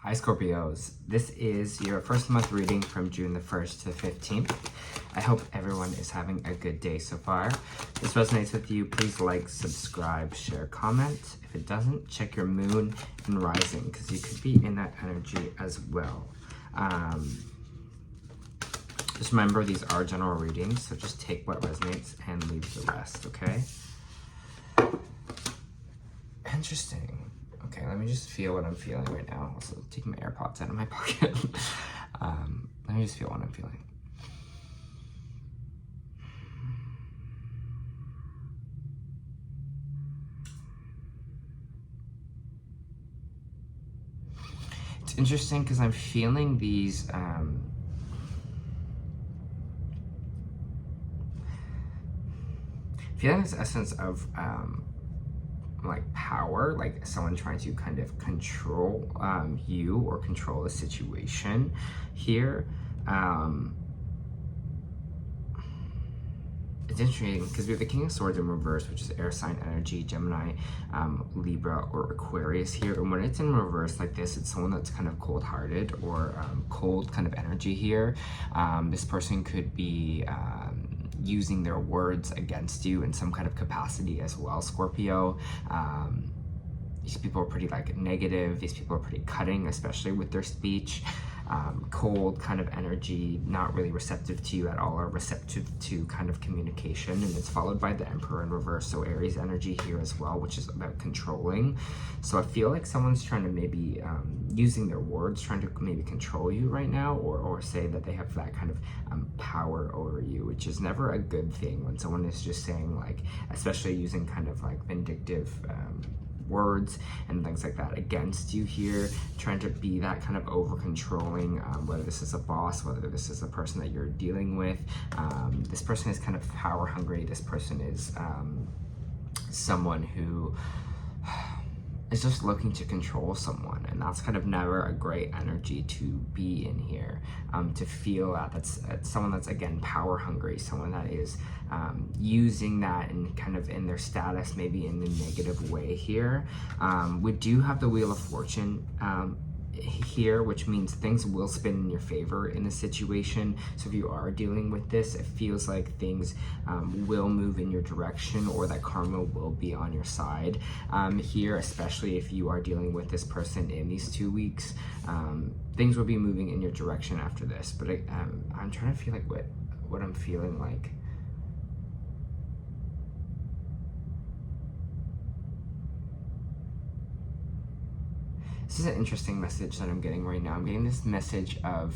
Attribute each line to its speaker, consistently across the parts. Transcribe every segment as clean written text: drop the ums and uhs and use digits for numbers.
Speaker 1: Hi Scorpios, this is your first month reading from June the 1st to 15th. I hope everyone is having a good day so far. If this resonates with you, please like, subscribe, share, comment. If it doesn't, check your moon and rising because you could be in that energy as well. Just remember these are general readings, so just take what resonates and leave the rest, okay? Interesting. Okay, let me just feel what I'm feeling right now. Also, taking my AirPods out of my pocket. Let me just feel what I'm feeling. It's interesting because I'm feeling these, feeling this essence of, like power, like someone trying to kind of control you or control a situation here. It's interesting because we have the King of Swords in reverse, which is air sign energy, Gemini, Libra, or Aquarius here. And when it's in reverse like this, it's someone that's kind of cold-hearted or cold kind of energy here. This person could be using their words against you in some kind of capacity as well, Scorpio. These people are pretty like negative. These people are pretty cutting, especially with their speech. Cold kind of energy, not really receptive to you at all, or receptive to kind of communication. And it's followed by the Emperor in reverse, so Aries energy here as well, which is about controlling. So I feel like someone's trying to maybe using their words, trying to maybe control you right now, or say that they have that kind of power over you, which is never a good thing when someone is just saying, like, especially using kind of like vindictive words and things like that against you here, trying to be that kind of over controlling, whether this is a boss, whether this is a person that you're dealing with. This person is kind of power hungry. This person is someone who is just looking to control someone, and that's kind of never a great energy to be in here. To feel that that's someone that's, again, power hungry, someone that is using that and kind of in their status, maybe in a negative way here. We do have the Wheel of Fortune here, which means things will spin in your favor in a situation. So if you are dealing with this, it feels like things will move in your direction, or that karma will be on your side here, especially if you are dealing with this person in these 2 weeks. Things will be moving in your direction after this, but I'm trying to feel like what I'm feeling like. This is an interesting message that I'm getting right now. I'm getting this message of,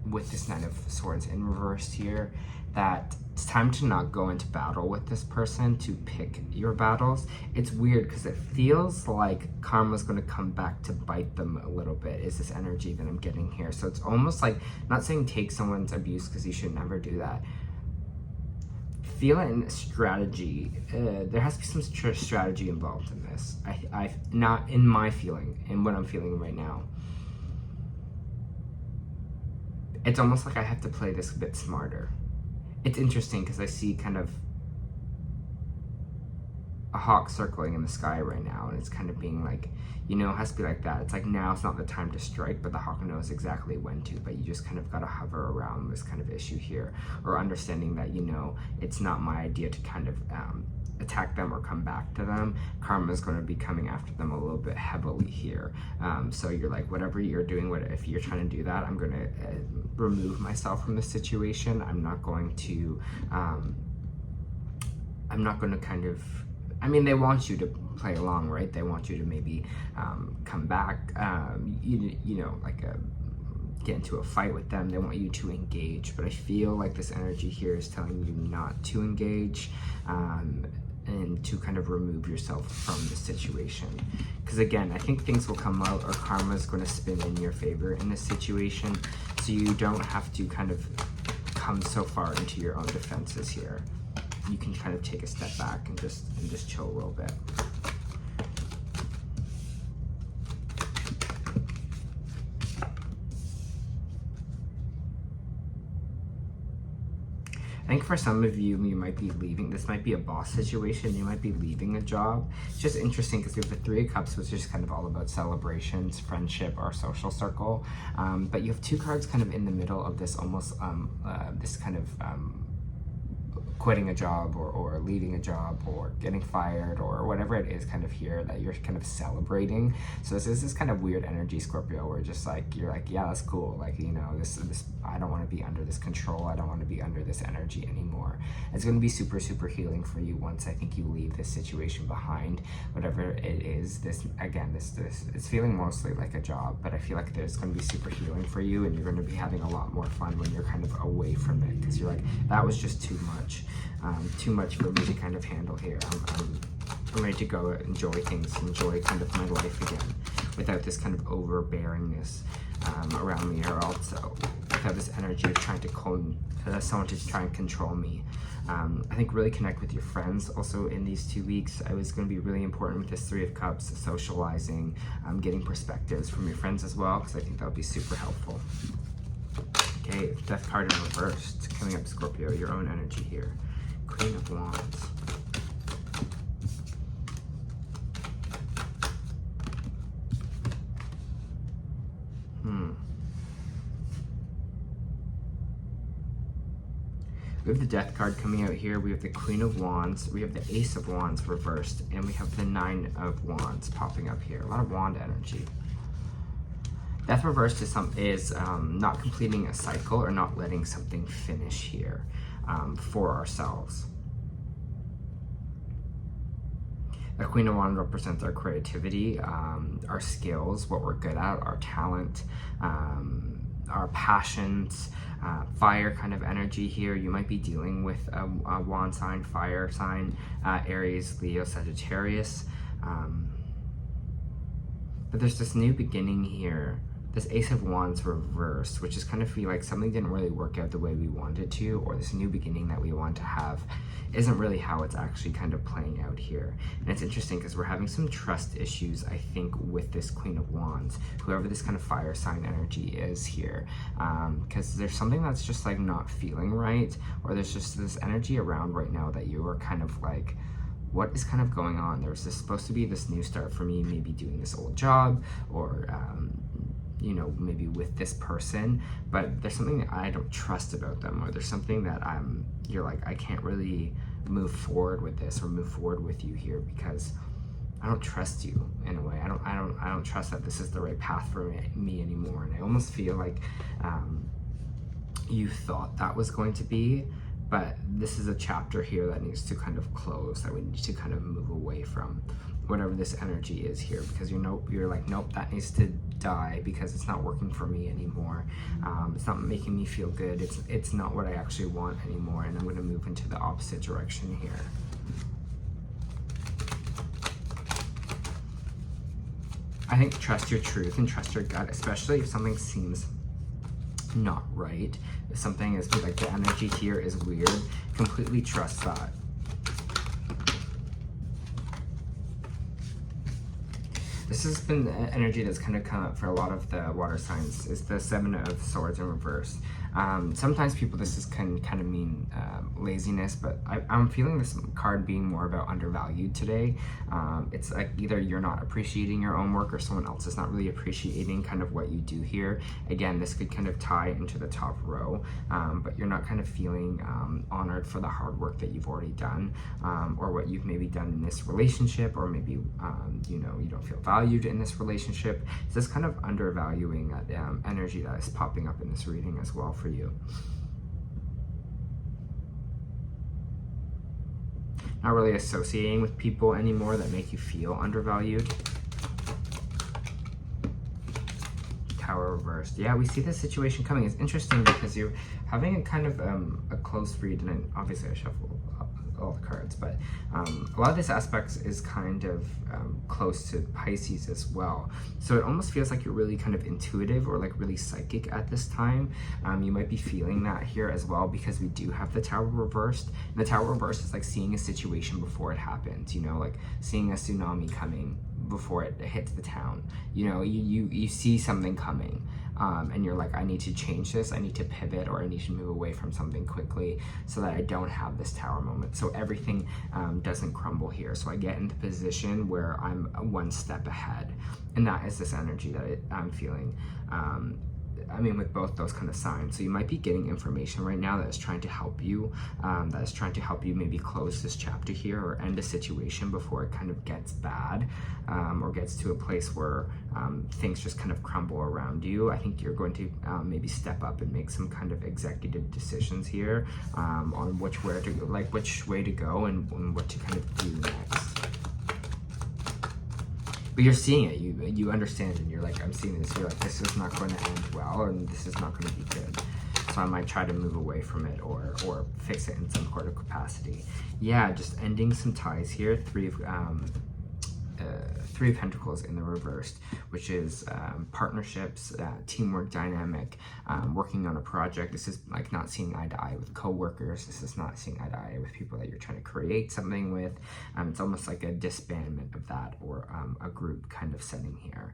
Speaker 1: with this Knight of Swords in reverse here, that it's time to not go into battle with this person, to pick your battles. It's weird because it feels like karma's going to come back to bite them a little bit, is this energy that I'm getting here. So it's almost like, not saying take someone's abuse because you should never do that. Feeling strategy, there has to be some strategy involved in this. I not in my feeling, in what I'm feeling right now. It's almost like I have to play this a bit smarter. It's interesting because I see kind of a hawk circling in the sky right now, and it's kind of being like, you know, it has to be like that. It's like, now it's not the time to strike, but the hawk knows exactly when to, but you just kind of got to hover around this kind of issue here, or understanding that, you know, it's not my idea to kind of attack them or come back to them. Karma is going to be coming after them a little bit heavily here. So you're like, whatever you're doing, if you're trying to do that, I'm going to remove myself from the situation. I'm not going to kind of, I mean, they want you to play along, right? They want you to maybe come back, you know, like get into a fight with them. They want you to engage, but I feel like this energy here is telling you not to engage, and to kind of remove yourself from the situation. Because again, I think things will come out, or karma is going to spin in your favor in this situation, so you don't have to kind of come so far into your own defenses here. You can kind of take a step back and just chill a little bit. think for some of you, you might be leaving. This might be a boss situation. You might be leaving a job. It's just interesting because we have the Three of Cups, which is kind of all about celebrations, friendship, our social circle. But you have two cards kind of in the middle of this almost, this kind of quitting a job or leaving a job or getting fired or whatever it is kind of here that you're kind of celebrating. So this is this kind of weird energy, Scorpio, where just like you're like, yeah, that's cool, like, you know, this I don't want to be under this control, I don't want to be under this energy anymore. It's going to be super healing for you once I think you leave this situation behind, whatever it is. This again, this it's feeling mostly like a job, but I feel like there's going to be super healing for you, and you're going to be having a lot more fun when you're kind of away from it, because you're like, that was just too much for me to kind of handle here. I'm ready to go enjoy things, enjoy kind of my life again, without this kind of overbearingness around me, or also without this energy of trying to someone to try and control me. I think really connect with your friends also in these 2 weeks. It was going to be really important with this Three of Cups, socializing, getting perspectives from your friends as well, because I think that would be super helpful. Okay, Death card in reversed, coming up, Scorpio, your own energy here. Queen of Wands. We have the Death card coming out here. We have the Queen of Wands. We have the Ace of Wands reversed. And we have the Nine of Wands popping up here. A lot of wand energy. Death reversed is not completing a cycle or not letting something finish here for ourselves. The Queen of Wands represents our creativity, our skills, what we're good at, our talent, our passions, fire kind of energy here. You might be dealing with a wand sign, fire sign, Aries, Leo, Sagittarius. But there's this new beginning here. This Ace of Wands reversed, which is kind of feel like something didn't really work out the way we wanted it to, or this new beginning that we want to have isn't really how it's actually kind of playing out here. And it's interesting because we're having some trust issues, I think, with this Queen of Wands, whoever this kind of fire sign energy is here, because there's something that's just like not feeling right, or there's just this energy around right now that you are kind of like, what is kind of going on? There's supposed to be this new start for me, maybe doing this old job, or you know, maybe with this person, but there's something that I don't trust about them, or there's something that you're like, I can't really move forward with this or move forward with you here because I don't trust you in a way. I don't trust that this is the right path for me anymore. And I almost feel like you thought that was going to be, but this is a chapter here that needs to kind of close, that we need to kind of move away from whatever this energy is here, because you're like, nope, that needs to die because it's not working for me anymore. It's not making me feel good. It's not what I actually want anymore, and I'm going to move into the opposite direction here. I think trust your truth and trust your gut, especially if something seems not right. If something is like, the energy here is weird, completely trust that. This has been the energy that's kind of come up for a lot of the water signs. It's the Seven of Swords in reverse. Sometimes this can kind of mean laziness, but I'm feeling this card being more about undervalued today. It's like either you're not appreciating your own work, or someone else is not really appreciating kind of what you do here. Again, this could kind of tie into the top row, but you're not kind of feeling honored for the hard work that you've already done, or what you've maybe done in this relationship, or maybe you know, you don't feel valued in this relationship. It's this kind of undervaluing energy that is popping up in this reading as well for you. Not really associating with people anymore that make you feel undervalued. Tower reversed. Yeah, we see this situation coming. It's interesting because you're having a kind of a close read, and then obviously I shuffle all the cards, but a lot of this aspect is kind of close to Pisces as well. So it almost feels like you're really kind of intuitive, or like really psychic at this time. You might be feeling that here as well, because we do have the Tower reversed. And the Tower reversed is like seeing a situation before it happens, you know, like seeing a tsunami coming before it hits the town. You know, you see something coming. and you're like, I need to change this, I need to pivot, or I need to move away from something quickly so that I don't have this tower moment. So everything doesn't crumble here. So I get in the position where I'm one step ahead, and that is this energy that I'm feeling. I mean, with both those kind of signs. So you might be getting information right now that is trying to help you, maybe close this chapter here or end a situation before it kind of gets bad, or gets to a place where things just kind of crumble around you. I think you're going to maybe step up and make some kind of executive decisions here, on which way to go and what to kind of do next. But you're seeing it, you understand it, and you're like, I'm seeing this, you're like, this is not going to end well, and this is not going to be good. So I might try to move away from it or fix it in some sort of capacity. Yeah, just ending some ties here. Three of Pentacles in the reversed, which is partnerships, teamwork dynamic, working on a project. This is like not seeing eye to eye with coworkers. This is not seeing eye to eye with people that you're trying to create something with. It's almost like a disbandment of that, or a group kind of setting here.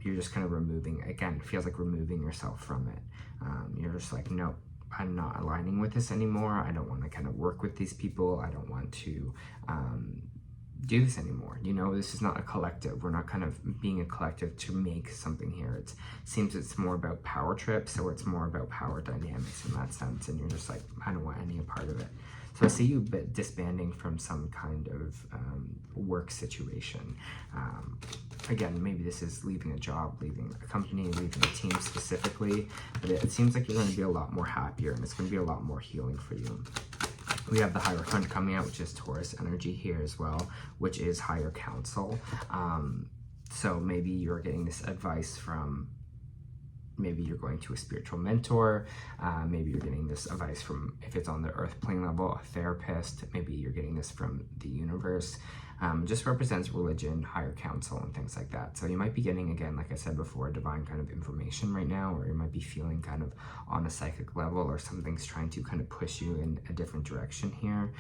Speaker 1: You're just kind of removing, again, it feels like removing yourself from it. You're just like, nope, I'm not aligning with this anymore. I don't want to kind of work with these people. I don't want to do this anymore. You know, this is not a collective. We're not kind of being a collective to make something here. It seems it's more about power trips, or it's more about power dynamics in that sense, and you're just like, I don't want any part of it. So I see you disbanding from some kind of work situation. Again, maybe this is leaving a job, leaving a company, leaving a team specifically, but it seems like you're going to be a lot more happier, and it's going to be a lot more healing for you. We have the Hierophant coming out, which is Taurus energy here as well, which is higher counsel. So maybe you're getting this advice from, maybe you're going to a spiritual mentor, maybe you're getting this advice from, if it's on the earth plane level, a therapist, maybe you're getting this from the universe. Just represents religion, higher counsel, and things like that. So you might be getting, again, like I said before, divine kind of information right now, or you might be feeling kind of on a psychic level, or something's trying to kind of push you in a different direction here.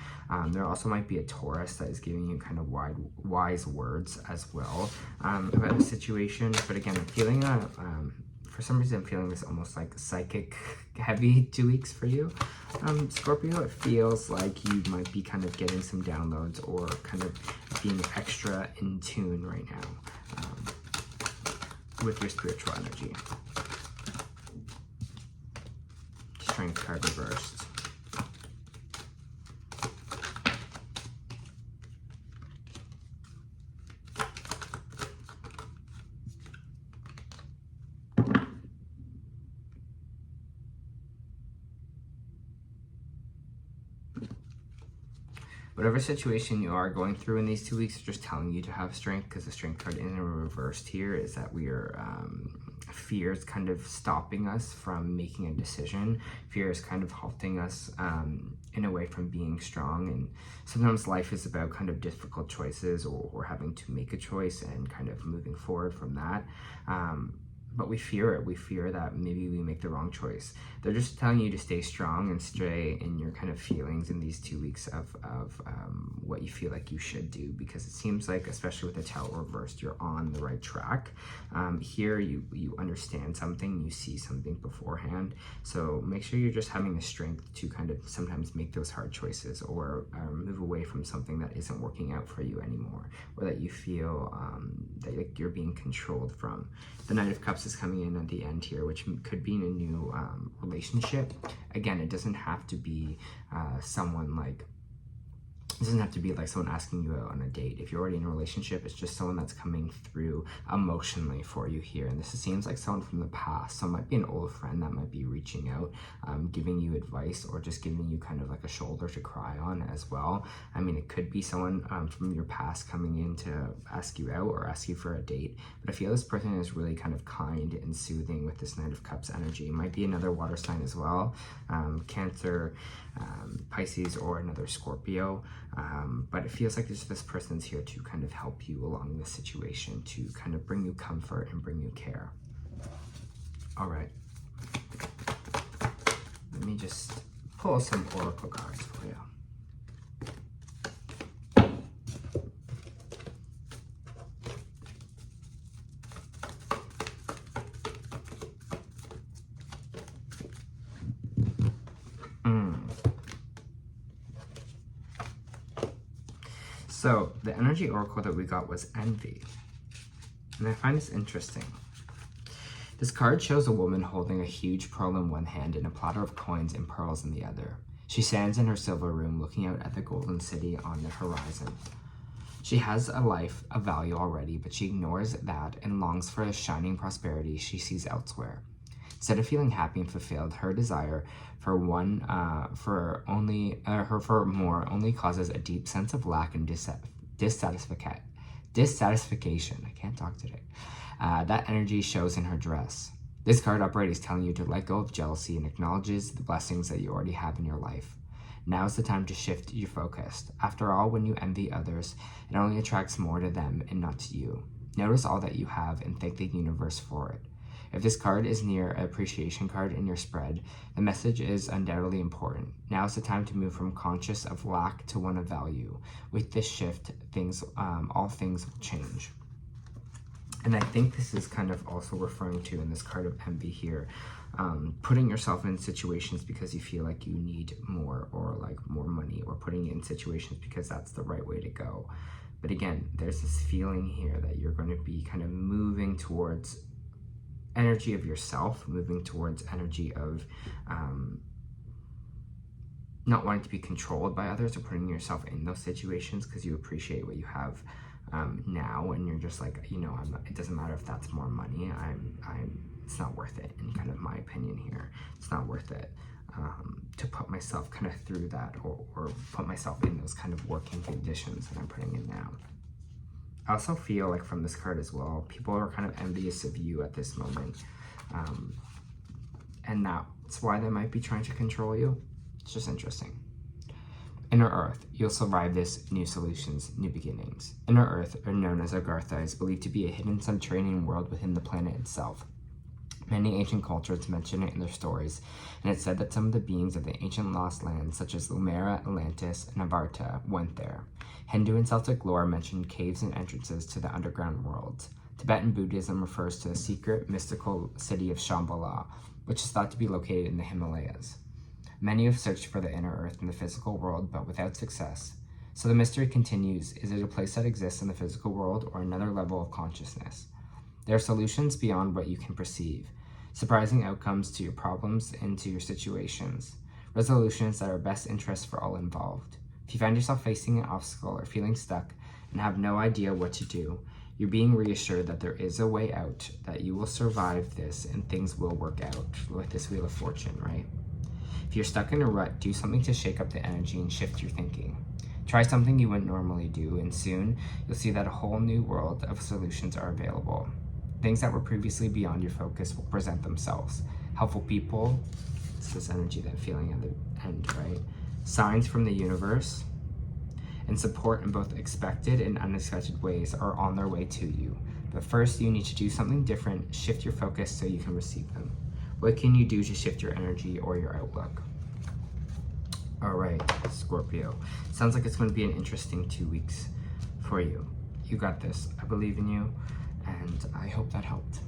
Speaker 1: There also might be a Taurus that is giving you kind of wise words as well about the situation. But again, I'm feeling for some reason, I'm feeling this almost like psychic heavy 2 weeks for you. Scorpio, it feels like you might be kind of getting some downloads, or kind of being extra in tune right now with your spiritual energy. Strength card reversed. Whatever situation you are going through in these 2 weeks, just telling you to have strength, because the strength card in reversed here is that we are, fear is kind of stopping us from making a decision. Fear is kind of halting us in a way from being strong. And sometimes life is about kind of difficult choices, or having to make a choice and kind of moving forward from that. But we fear it. We fear that maybe we make the wrong choice. They're just telling you to stay strong and stay in your kind of feelings in these 2 weeks of what you feel like you should do, because it seems like, especially with the Tower reversed, you're on the right track. Here, you understand something, you see something beforehand. So make sure you're just having the strength to kind of sometimes make those hard choices, or move away from something that isn't working out for you anymore, or that you feel that like you're being controlled from. The Knight of Cups is coming in at the end here, which could be in a new relationship. Again, it doesn't have to be someone like, it doesn't have to be like someone asking you out on a date. If you're already in a relationship, it's just someone that's coming through emotionally for you here. And this seems like someone from the past. So it might be an old friend that might be reaching out, giving you advice, or just giving you kind of like a shoulder to cry on as well. I mean, it could be someone from your past coming in to ask you out or ask you for a date. But I feel this person is really kind of kind and soothing with this Knight of Cups energy. It might be another water sign as well, Cancer, Pisces, or another Scorpio. But it feels like this person's here to kind of help you along this situation, to kind of bring you comfort and bring you care. All right. Let me just pull some oracle cards for you. So the energy oracle that we got was envy. And I find this interesting. This card shows a woman holding a huge pearl in one hand and a platter of coins and pearls in the other. She stands in her silver room looking out at the golden city on the horizon. She has a life of value already, but she ignores that and longs for a shining prosperity she sees elsewhere. Instead of feeling happy and fulfilled, her desire for more only causes a deep sense of lack and dissatisfaction. I can't talk today. That energy shows in her dress. This card upright is telling you to let go of jealousy and acknowledges the blessings that you already have in your life. Now is the time to shift your focus. After all, when you envy others, it only attracts more to them and not to you. Notice all that you have and thank the universe for it. If this card is near an appreciation card in your spread, the message is undoubtedly important. Now is the time to move from conscious of lack to one of value. With this shift, all things will change. And I think this is kind of also referring to, in this card of envy here, putting yourself in situations because you feel like you need more, or like more money, or putting you in situations because that's the right way to go. But again, there's this feeling here that you're going to be kind of moving towards energy of yourself, moving towards energy of not wanting to be controlled by others, or putting yourself in those situations because you appreciate what you have now, and you're just like, you know, it doesn't matter if that's more money, it's not worth it, in kind of my opinion here. It's not worth it to put myself kind of through that, or put myself in those kind of working conditions that I'm putting in now. I also feel like from this card as well, people are kind of envious of you at this moment. And that's why they might be trying to control you. It's just interesting. Inner Earth, you'll survive this. New solutions, new beginnings. Inner Earth, or known as Agartha, is believed to be a hidden subterranean world within the planet itself. Many ancient cultures mention it in their stories, and it's said that some of the beings of the ancient lost lands, such as Lumera, Atlantis, and Avarta, went there. Hindu and Celtic lore mention caves and entrances to the underground worlds. Tibetan Buddhism refers to the secret, mystical city of Shambhala, which is thought to be located in the Himalayas. Many have searched for the inner earth in the physical world, but without success. So the mystery continues. Is it a place that exists in the physical world, or another level of consciousness? There are solutions beyond what you can perceive, surprising outcomes to your problems and to your situations, resolutions that are best interest for all involved. If you find yourself facing an obstacle or feeling stuck and have no idea what to do, you're being reassured that there is a way out, that you will survive this and things will work out with this Wheel of Fortune, right? If you're stuck in a rut, do something to shake up the energy and shift your thinking. Try something you wouldn't normally do, and soon you'll see that a whole new world of solutions are available. Things that were previously beyond your focus will present themselves. Helpful people, it's this energy, that feeling at the end, right? Signs from the universe and support in both expected and unexpected ways are on their way to you. But first, you need to do something different, shift your focus so you can receive them. What can you do to shift your energy or your outlook? All right, Scorpio. Sounds like it's going to be an interesting 2 weeks for you. You got this. I believe in you, and I hope that helped.